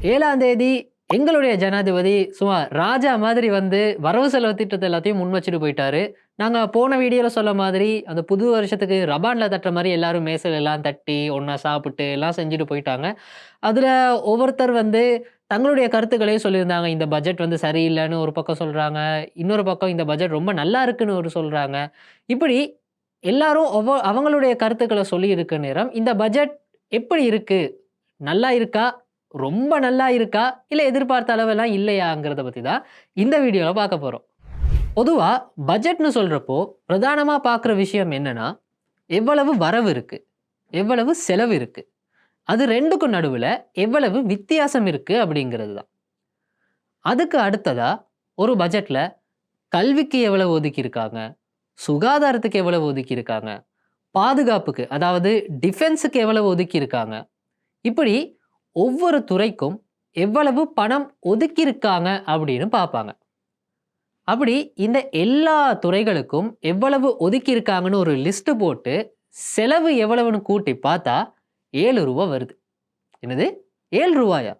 7ஆம் தேதி எங்களுடைய ஜனாதிபதி சும்மா ராஜா மாதிரி வந்து வரவு செலவு திட்டத்தை எல்லாத்தையும் முன் வச்சுட்டு போயிட்டாரு. நாங்க போன வீடியோல சொன்ன மாதிரி, அந்த புது வருஷத்துக்கு ரபான்ல தட்டுற மாரி எல்லாரும் மேசையில எல்லாம் தட்டி, ஒண்ணா சாப்பிட்டு எல்லாம் செஞ்சுட்டு போயிட்டாங்க. அதுல ஒவ்வொருத்தர் வந்து தங்களுடைய கருத்துக்களையும் சொல்லியிருந்தாங்க. இந்த பட்ஜெட் வந்து சரியில்லன்னு ஒரு பக்கம் சொல்றாங்க. இன்னொரு பக்கம் இந்த பட்ஜெட் ரொம்ப நல்லா இருக்குன்னு ஒரு சொல்றாங்க. இப்படி எல்லாரும் அவங்களுடைய கருத்துக்கள சொல்லி இருக்க நேரம், இந்த பட்ஜெட் எப்படி இருக்கு? நல்லா இருக்கா? ரொம்ப நல்லா இருக்கா? இல்ல எதிர்பார்த்த அளவெல்லாம் இல்லையாங்கிறத பத்தி தான் இந்த வீடியோல பார்க்க போறோம். பொதுவா பட்ஜெட்ன்னு சொல்றப்போ, பிரதானமா பார்க்குற விஷயம் என்னன்னா, எவ்வளவு வரவு இருக்கு? எவ்வளவு செலவு இருக்கு? அது 2க்கும் நடுவுல எவ்வளவு வித்தியாசம் இருக்கு? அப்படிங்கிறது தான். அதுக்கு அடுத்ததா ஒரு பட்ஜெட்ல கல்விக்கு எவ்வளவு ஒதுக்கியிருக்காங்க? சுகாதாரத்துக்கு எவ்வளவு ஒதுக்கியிருக்காங்க? பாதுகாப்புக்கு அதாவது டிஃபென்ஸுக்கு எவ்வளவு ஒதுக்கியிருக்காங்க? இப்படி ஒவ்வொரு துறைக்கும் எவ்வளவு பணம் ஒதுக்கியிருக்காங்க அப்படின்னு பார்ப்பாங்க. அப்படி இந்த எல்லா துறைகளுக்கும் எவ்வளவு ஒதுக்கியிருக்காங்கன்னு ஒரு லிஸ்ட் போட்டு செலவு எவ்வளவுன்னு கூட்டி பார்த்தா ரூ. 7 வருது. என்னது ரூ. 7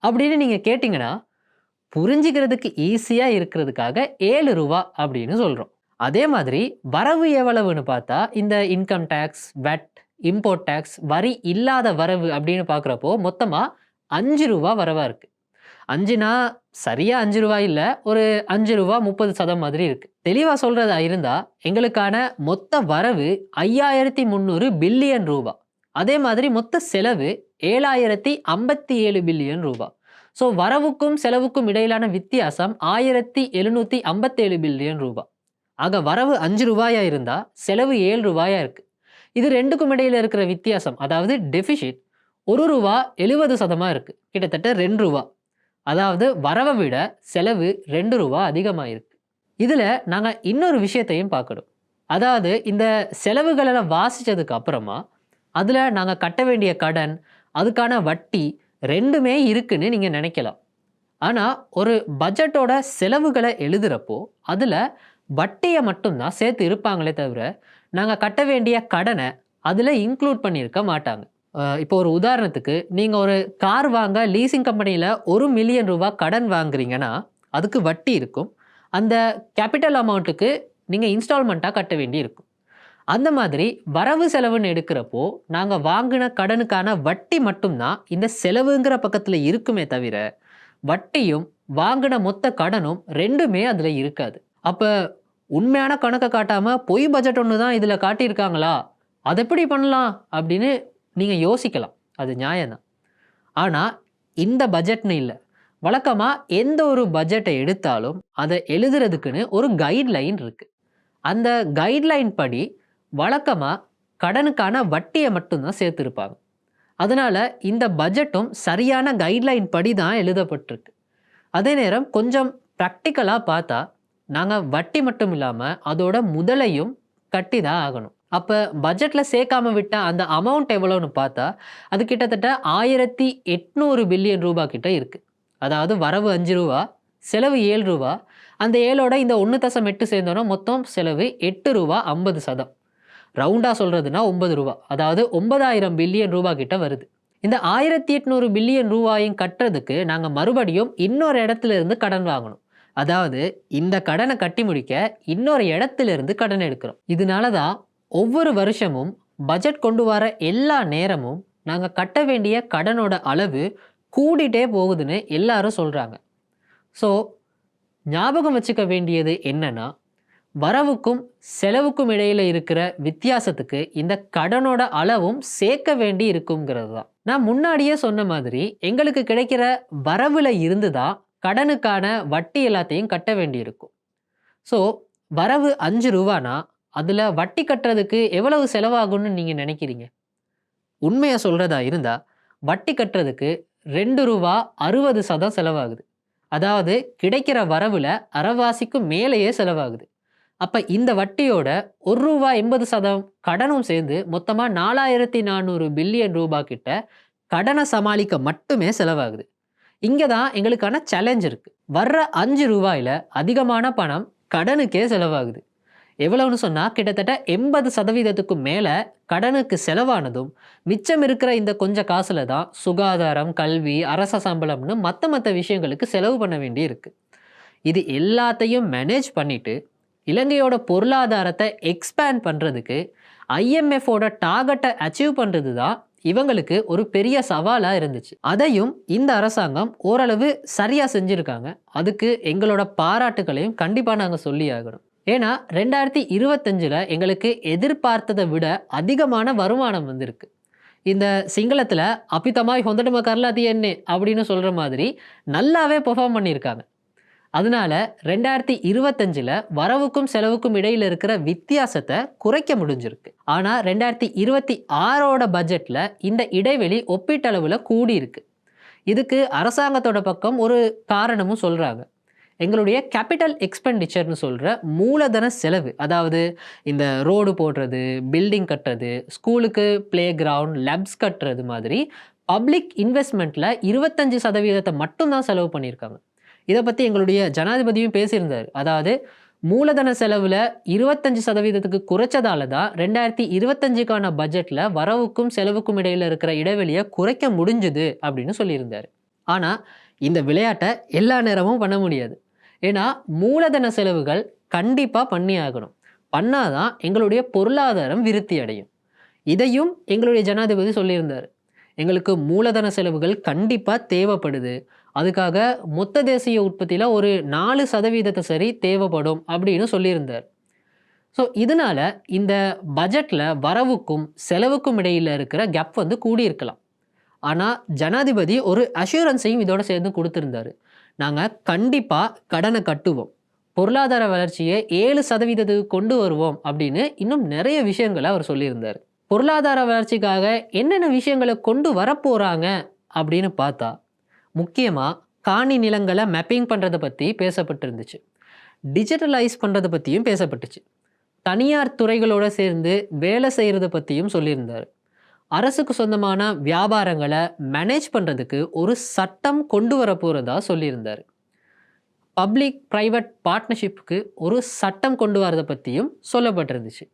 அப்படின்னு நீங்க கேட்டீங்கன்னா புரிஞ்சுக்கிறதுக்கு ஈஸியா இருக்கிறதுக்காக ரூ. 7 அப்படின்னு சொல்றோம். அதே மாதிரி வரவு எவ்வளவுன்னு பார்த்தா இந்த இன்கம் டேக்ஸ், வெட், இம்போர்ட் டேக்ஸ், வரி இல்லாத வரவு அப்படின்னு பார்க்குறப்போ மொத்தமா ரூ. 5 வரவா இருக்கு. 5னா சரியா ரூ. 5 இல்ல. ஒரு ரூ. 5 30% மாதிரி இருக்கு. தெளிவா சொல்றதா இருந்தா எங்களுக்கான மொத்த வரவு 5300 பில்லியன் ரூபா. அதே மாதிரி மொத்த செலவு 7057 பில்லியன் ரூபா. ஸோ வரவுக்கும் செலவுக்கும் இடையிலான வித்தியாசம் 1757 பில்லியன் ரூபா. ஆக வரவு ரூ. 5 இருந்தா செலவு ரூ. 7 இருக்கு. இது 2க்கும் இடையில இருக்கிற வித்தியாசம் அதாவது டெபிசிட் ரூ. 70% இருக்கு. கிட்டத்தட்ட ரூ. 2. அதாவது வரவை விட செலவு ரூ. 2 அதிகமாயிருக்கு. இதுல நாங்க இன்னொரு விஷயத்தையும் பார்க்கணும். அதாவது இந்த செலவுகளை வாசிச்சதுக்கு அப்புறமா அதுல நாங்க கட்ட வேண்டிய கடன், அதுக்கான வட்டி 2மே இருக்குன்னு நீங்க நினைக்கலாம். ஆனா ஒரு பட்ஜெட்டோட செலவுகளை எழுதுறப்போ அதுல வட்டியை மட்டும்தான் சேர்த்து இருப்பாங்களே தவிர நாங்க கட்ட வேண்டிய கடனை அதுல இன்க்ளூட் பண்ணியிருக்க மாட்டாங்க. இப்போ ஒரு உதாரணத்துக்கு நீங்க ஒரு கார் வாங்க லீசிங் கம்பெனியில ரூ. 1 மில்லியன் கடன் வாங்குறீங்கன்னா அதுக்கு வட்டி இருக்கும். அந்த கேபிட்டல் அமௌண்ட்டுக்கு நீங்க இன்ஸ்டால்மெண்ட்டா கட்ட வேண்டி இருக்கும். அந்த மாதிரி வரவு செலவுன்னு எடுக்கிறப்போ நாங்க வாங்கின கடனுக்கான வட்டி மட்டும்தான் இந்த செலவுங்கிற பக்கத்துல இருக்குமே தவிர வட்டியும் வாங்கின மொத்த கடனும் 2மே அதுல இருக்காது. அப்ப உண்மையான கணக்கை காட்டாம பொய் பட்ஜெட் ஒன்று தான் இதுல காட்டியிருக்காங்களா? அது எப்படி பண்ணலாம் அப்படின்னு நீங்க யோசிக்கலாம். அது நியாயம்தான். ஆனா இந்த பட்ஜெட்னு இல்ல. வழக்கமா எந்த ஒரு பட்ஜெட்டை எடுத்தாலும் அதை எழுதுறதுக்குன்னு ஒரு கைட்லைன் இருக்கு. அந்த கைட்லைன் படி வழக்கமா கடனுக்கான வட்டியை மட்டும்தான் சேர்த்திருப்பாங்க. அதனால இந்த பட்ஜெட்டும் சரியான கைட்லைன் படி தான் எழுதப்பட்டிருக்கு. அதே நேரம் கொஞ்சம் ப்ராக்டிக்கலா பார்த்தா நாங்க வட்டி மட்டும் இல்லாம அதோட முதலையும் கட்டி தான் ஆகணும். அப்ப பட்ஜெட்ல சேர்க்காம விட்ட அந்த அமௌண்ட் எவ்வளோன்னு பார்த்தா அது கிட்டத்தட்ட 1800 பில்லியன் ரூபா கிட்ட இருக்கு. அதாவது வரவு ரூ. 5, செலவு ரூ. 7. அந்த 7ஓட இந்த 1.8 சேர்ந்தோன்னா மொத்தம் செலவு ரூ. 8 50%. ரவுண்டா சொல்றதுன்னா ரூ. 9. அதாவது 9000 பில்லியன் ரூபா கிட்ட வருது. இந்த 1800 பில்லியன் ரூபாயும் கட்டுறதுக்கு நாங்க மறுபடியும் இன்னொரு இடத்துல இருந்து கடன் வாங்கணும். அதாவது இந்த கடனை கட்டி முடிக்க இன்னொரு இடத்துல இருந்து கடன் எடுக்கிறோம். இதனால தான் ஒவ்வொரு வருஷமும் பட்ஜெட் கொண்டு வர எல்லா நேரமும் நாங்க கட்ட வேண்டிய கடனோட அளவு கூடிட்டே போகுதுன்னு எல்லாரும் சொல்றாங்க. ஸோ ஞாபகம் வச்சுக்க வேண்டியது என்னன்னா வரவுக்கும் செலவுக்கும் இடையில இருக்கிற வித்தியாசத்துக்கு இந்த கடனோட அளவும் சேர்க்க வேண்டி இருக்குங்கிறது தான். நான் முன்னாடியே சொன்ன மாதிரி எங்களுக்கு கிடைக்கிற வரவுல இருந்து தான் கடனுக்கான வட்டி எல்லாத்தையும் கட்ட வேண்டி இருக்கும். ஸோ வரவு ரூ. 5னா அதுல வட்டி கட்டுறதுக்கு எவ்வளவு செலவாகும்னு நீங்க நினைக்கிறீங்க? உண்மையா சொல்றதா இருந்தா வட்டி கட்டுறதுக்கு ரூ. 2 செலவாகுது. அதாவது கிடைக்கிற வரவுல அரைவாசிக்கும் மேலேயே செலவாகுது. அப்ப இந்த வட்டியோட ரூ. 1 கடனும் சேர்ந்து மொத்தமா 4400 பில்லியன் ரூபா கிட்ட கடனை சமாளிக்க மட்டுமே செலவாகுது. இங்க தான் எங்களுக்கான சேலஞ்ச் இருக்கு. வர்ற ரூ. 5ல அதிகமான பணம் கடனுக்கே செலவாகுது. எவ்வளவுன்னு சொன்னா கிட்டத்தட்ட 80% மேல கடனுக்கு செலவானதும், மிச்சம் இருக்கிற இந்த கொஞ்சம் காசுல தான் சுகாதாரம், கல்வி, அரச சம்பளம்னு மத்த விஷயங்களுக்கு செலவு பண்ண வேண்டி இருக்கு. இது எல்லாத்தையும் மேனேஜ் பண்ணிட்டு, இலங்கையோட பொருளாதாரத்த எக்ஸ்பேண்ட் பண்றதுக்கு IMF ஓட டார்கெட்ட அச்சீவ் பண்றது தான் இவங்களுக்கு ஒரு பெரிய சவாலா இருந்துச்சு. அதையும் இந்த அரசாங்கம் ஓரளவு சரியா செஞ்சிருக்காங்க. அதுக்கு எங்களோட பாராட்டுகளையும் கண்டிப்பா நாங்க சொல்லியாகணும். ஏன்னா 2025ல எங்களுக்கு எதிர்பார்த்ததை விட அதிகமான வருமானம் வந்திருக்கு. இந்த சிங்களத்துல "அபிதமாய் ஹொந்தடம கர்லாதி எண்ணே" அப்படின்னு சொல்ற மாதிரி நல்லாவே பெர்ஃபார்ம் பண்ணியிருக்காங்க. அதனால 2025ல வரவுக்கும் செலவுக்கும் இடையில இருக்கிற வித்தியாசத்தை குறைக்க முடிஞ்சிருக்கு. ஆனா 2026ஓட பட்ஜெட்ல இந்த இடைவெளி ஒப்பீட்டளவுல கூடியிருக்கு. இதுக்கு அரசாங்கத்தோட பக்கம் ஒரு காரணமும் சொல்றாங்க. எங்களுடைய கேபிட்டல் எக்ஸ்பெண்டிச்சர்னு சொல்ற மூலதன செலவு, அதாவது இந்த ரோடு போடுறது, பில்டிங் கட்டுறது, ஸ்கூலுக்கு பிளே கிரவுண்ட், லேப்ஸ் கட்டுறது மாதிரி பப்ளிக் இன்வெஸ்ட்மெண்ட்ல 25% மட்டும் தான் செலவு பண்ணியிருக்காங்க. இதை பத்தி எங்களுடைய ஜனாதிபதியும் பேசியிருந்தார். அதாவது மூலதன செலவுல 25%க்கு குறைச்சதால தான் 2025க்கான பட்ஜெட்ல வரவுக்கும் செலவுக்கும் இடையில இருக்கிற இடைவெளியை குறைக்க முடிஞ்சுது அப்படின்னு சொல்லியிருந்தாரு. ஆனா இந்த விளையாட்டை எல்லா நேரமும் பண்ண முடியாது. ஏன்னா மூலதன செலவுகள் கண்டிப்பா பண்ணி ஆகணும். பண்ணாதான் எங்களுடைய பொருளாதாரம் விருத்தி அடையும். இதையும் எங்களுடைய ஜனாதிபதி சொல்லியிருந்தார். எங்களுக்கு மூலதன செலவுகள் கண்டிப்பா தேவைப்படுது. அதுக்காக மொத்த தேசிய உற்பத்தியில ஒரு 4% சரி தேவைப்படும் அப்படின்னு சொல்லியிருந்தார். ஸோ இதனால இந்த பட்ஜெட்ல வரவுக்கும் செலவுக்கும் இடையில இருக்கிற கேப் வந்து கூடியிருக்கலாம். ஆனா ஜனாதிபதி ஒரு அஷூரன்ஸையும் இதோட சேர்ந்து கொடுத்திருந்தாரு. நாங்க கண்டிப்பா கடனை கட்டுவோம், பொருளாதார வளர்ச்சியை 7% கொண்டு வருவோம் அப்படின்னு இன்னும் நிறைய விஷயங்களை அவர் சொல்லியிருந்தார். பொருளாதார வளர்ச்சிக்காக என்னென்ன விஷயங்களை கொண்டு வரப்போறாங்க அப்படின்னு பார்த்தா, முக்கியமா காணி நிலங்களை மேப்பிங் பண்றதை பத்தி பேசப்பட்டிருந்துச்சு. டிஜிட்டலைஸ் பண்றதை பத்தியும் பேசப்பட்டுச்சு. தனியார் துறைகளோட சேர்ந்து வேலை செய்யறதை பத்தியும் சொல்லியிருந்தார். அரசுக்கு சொந்தமான வியாபாரங்களை மேனேஜ் பண்றதுக்கு ஒரு சட்டம் கொண்டு வர போறதா சொல்லியிருந்தார். பப்ளிக் பிரைவேட் பார்ட்னர்ஷிப்புக்கு ஒரு சட்டம் கொண்டு வரதை பற்றியும் சொல்லப்பட்டிருந்துச்சு.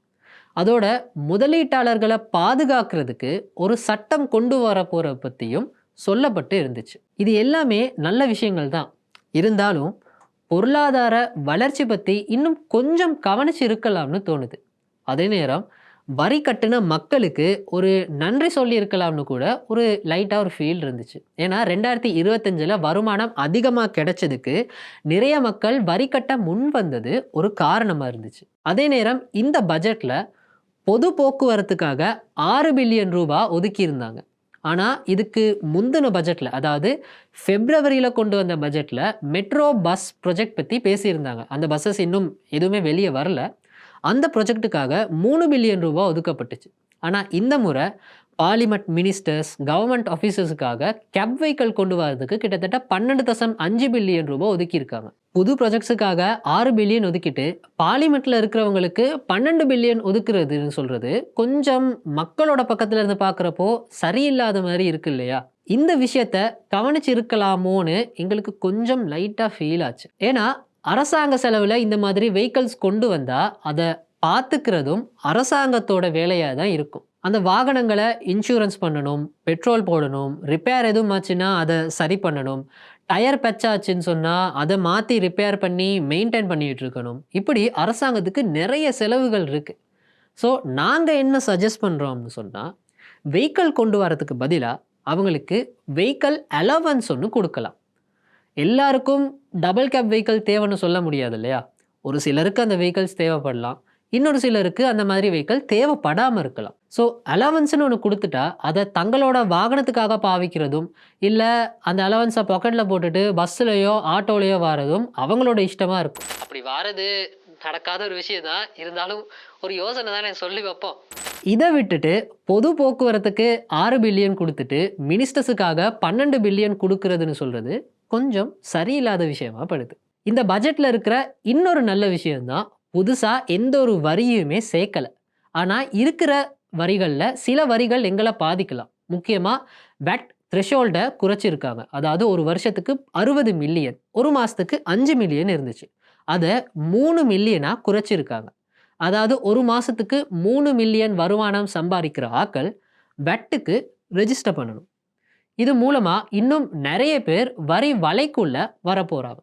அதோட முதலீட்டாளர்களை பாதுகாக்கிறதுக்கு ஒரு சட்டம் கொண்டு வர போகிற பற்றியும் சொல்லப்பட்டு இருந்துச்சு. இது எல்லாமே நல்ல விஷயங்கள் தான். இருந்தாலும் பொருளாதார வளர்ச்சி பற்றி இன்னும் கொஞ்சம் கவனிச்சு இருக்கலாம்னு தோணுது. அதே நேரம் வரி கட்டின மக்களுக்கு ஒரு நன்றி சொல்லி இருக்கலாம்னு கூட ஒரு லைட்டாக ஒரு ஃபீல் இருந்துச்சு. ஏன்னா 2025ல் வருமானம் அதிகமாக கிடைச்சதுக்கு நிறைய மக்கள் வரி கட்ட முன் வந்தது ஒரு காரணமாக இருந்துச்சு. அதே நேரம் இந்த பட்ஜெட்டில் பொது போக்குவரத்துக்காக 6 பில்லியன் ரூபாய் ஒதுக்கியிருந்தாங்க. ஆனால் இதுக்கு முந்தின பட்ஜெட்டில், அதாவது பிப்ரவரியில் கொண்டு வந்த பட்ஜெட்டில் மெட்ரோ பஸ் ப்ரொஜெக்ட் பற்றி பேசியிருந்தாங்க. அந்த பஸ்ஸஸ் இன்னும் எதுவுமே வெளியே வரல. அந்த ப்ரொஜெக்டுக்காக 3 பில்லியன் ரூபாய் ஒதுக்கப்பட்டுச்சு. ஆனால் இந்த முறை பார்லிமெண்ட் மினிஸ்டர்ஸ், கவர்மெண்ட் ஆஃபீஸர்ஸுக்காக கேப் வெஹிக்கிள் கொண்டு வரதுக்கு கிட்டத்தட்ட 12.5 பில்லியன் ரூபாய் ஒதுக்கியிருக்காங்க. புது ப்ரொஜெக்ட்ஸுக்காக 6 பில்லியன் ஒதுக்கிட்டு பார்லிமெண்ட்டில் இருக்கிறவங்களுக்கு 12 பில்லியன் ஒதுக்குறதுன்னு சொல்கிறது கொஞ்சம் மக்களோட பக்கத்தில் இருந்து பார்க்குறப்போ சரியில்லாத மாதிரி இருக்கு இல்லையா? இந்த விஷயத்த கவனிச்சு இருக்கலாமோன்னு எங்களுக்கு கொஞ்சம் லைட்டாக ஃபீல் ஆச்சு. ஏன்னா அரசாங்க செலவில் இந்த மாதிரி வெஹிக்கிள்ஸ் கொண்டு வந்தால் அதை பார்த்துக்கிறதும் அரசாங்கத்தோட வேலையாக தான் இருக்கும். அந்த வாகனங்களை இன்சூரன்ஸ் பண்ணணும், பெட்ரோல் போடணும், ரிப்பேர் எதுவும் ஆச்சுன்னா அதை சரி பண்ணணும், டயர் பெச்சாச்சுன்னு சொன்னால் அதை மாற்றி ரிப்பேர் பண்ணி மெயின்டைன் பண்ணிகிட்டு இருக்கணும். இப்படி அரசாங்கத்துக்கு நிறைய செலவுகள் இருக்குது. ஸோ நாங்கள் என்ன சஜஸ்ட் பண்ணுறோம்னு சொன்னால், வெஹிக்கிள் கொண்டு வரதுக்கு பதிலாக அவங்களுக்கு வெஹிக்கிள் அலவன்ஸ் ஒன்று கொடுக்கலாம். எல்லாருக்கும் டபுள் கேப் வெஹிக்கிள் தேவைன்னு சொல்ல முடியாது இல்லையா? ஒரு சிலருக்கு அந்த வெஹிக்கிள்ஸ் தேவைப்படலாம், இன்னொரு சிலருக்கு அந்த மாதிரி வெஹிக்கிள் தேவைப்படாமல் இருக்கலாம். ஸோ அலவன்ஸ்னு ஒன்று கொடுத்துட்டா அதை தங்களோட வாகனத்துக்காக பாவிக்கிறதும், இல்லை அந்த அலவன்ஸை பாக்கெட்டில் போட்டுட்டு பஸ்ஸுலையோ ஆட்டோலையோ வாரதும் அவங்களோட இஷ்டமாக இருக்கும். அப்படி வாரது நடக்காத ஒரு விஷயம் தான். இருந்தாலும் ஒரு யோசனை தானே சொல்லி வைப்போம். இதை விட்டுட்டு பொது போக்குவரத்துக்கு 6 பில்லியன் கொடுத்துட்டு மினிஸ்டர்ஸுக்காக 12 பில்லியன் கொடுக்கறதுன்னு சொல்கிறது கொஞ்சம் சரியில்லாத விஷயமா படுது. இந்த பட்ஜெட்டில் இருக்கிற இன்னொரு நல்ல விஷயம்தான், புதுசாக எந்த ஒரு வரியுமே சேர்க்கலை. ஆனால் இருக்கிற வரிகளில் சில வரிகள் எங்களை பாதிக்கலாம். முக்கியமாக வேட் த்ரெஷோல்டை குறைச்சிருக்காங்க. அதாவது ஒரு வருஷத்துக்கு 60 மில்லியன், ஒரு மாதத்துக்கு 5 மில்லியன் இருந்துச்சு. அதை 3 மில்லியனாக குறைச்சிருக்காங்க. அதாவது ஒரு மாசத்துக்கு 3 மில்லியன் வருமானம் சம்பாதிக்கிற ஆட்கள் வெட்டுக்கு ரெஜிஸ்டர் பண்ணணும். இது மூலமா இன்னும் நெறைய பேர் வரி வலைக்குள்ள வரப்போறாங்க.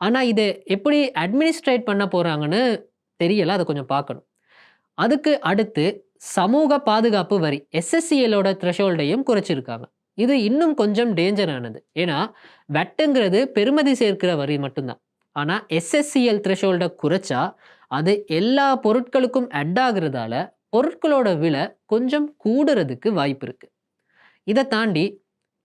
ஆனா இத எப்படி அட்மினிஸ்ட்ரேட் பண்ண போறாங்கன்னு தெரியல. அத கொஞ்சம் பார்க்கணும். அதுக்கு அடுத்து சமூக பாதுகாப்பு வரி எஸ்எஸ்சிஎலோட த்ரெஷோல்டையும் குறைச்சிருக்காங்க. இது இன்னும் கொஞ்சம் டேஞ்சரானது. ஏன்னா வெட்டுங்கிறது பெறுமதி சேர்க்கிற வரி மட்டும்தான். ஆனா எஸ்எஸ்சிஎல் த்ரெஷோல்ட குறைச்சா அது எல்லா பொருட்களுக்கும் அட் ஆகுறதால பொருட்களோட விலை கொஞ்சம் கூடுறதுக்கு வாய்ப்பு இருக்கு. இதை தாண்டி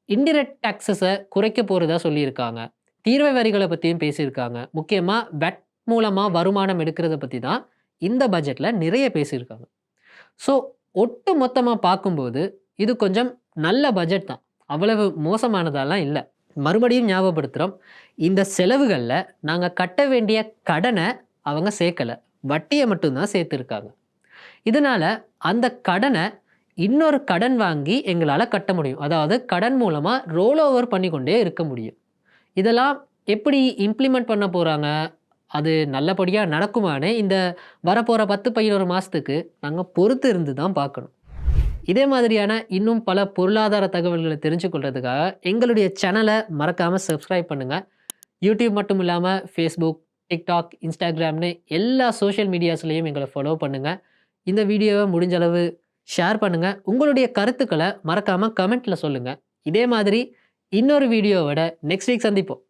இன்டிரெக்ட் டாக்ஸஸை குறைக்க போறதா சொல்லியிருக்காங்க. தீர்வை வரிகளை பற்றியும் பேசியிருக்காங்க. முக்கியமா வெட் மூலமா வருமானம் எடுக்கிறத பற்றி தான் இந்த பட்ஜெட்ல நிறைய பேசியிருக்காங்க. ஸோ ஒட்டு மொத்தமா பார்க்கும்போது இது கொஞ்சம் நல்ல பட்ஜெட் தான். அவ்வளவு மோசமானதெல்லாம் இல்ல. மறுபடியும் ஞாபகப்படுத்துறோம். இந்த செலவுகள்ல நாங்க கட்ட வேண்டிய கடனை அவங்க சேர்க்கல. வட்டிய மட்டும் தான் சேர்த்திருக்காங்க. இதனால அந்த கடனை இன்னொரு கடன் வாங்கி எங்களால கட்ட முடியும். அதாவது கடன் மூலமா ரோல் ஓவர் பண்ணிக்கொண்டே இருக்க முடியும். இதெல்லாம் எப்படி இம்ப்ளிமெண்ட் பண்ண போறாங்க? அது நல்லபடியா நடக்குமான்னு இந்த வரப்போற 10, 11 மாசத்துக்கு நாங்க பொறுத்து இருந்து தான் பார்க்கணும். இதே மாதிரியான இன்னும் பல பொருளாதார தகவல்களை தெரிஞ்சு கொள்றதுக்காக எங்களுடைய சேனலை மறக்காம சப்ஸ்கிரைப் பண்ணுங்க. யூடியூப் மட்டும் இல்லாம Facebook, TikTok, Instagramன்னு எல்லா சோஷியல் மீடியாஸ்லயும் எங்களை ஃபாலோ பண்ணுங்க. இந்த வீடியோவை முடிஞ்ச அளவு ஷேர் பண்ணுங்க. உங்களுடைய கருத்துக்களை மறக்காம கமெண்ட்ல சொல்லுங்க. இதே மாதிரி இன்னொரு வீடியோவோட நெக்ஸ்ட் வீக் சந்திப்போம்.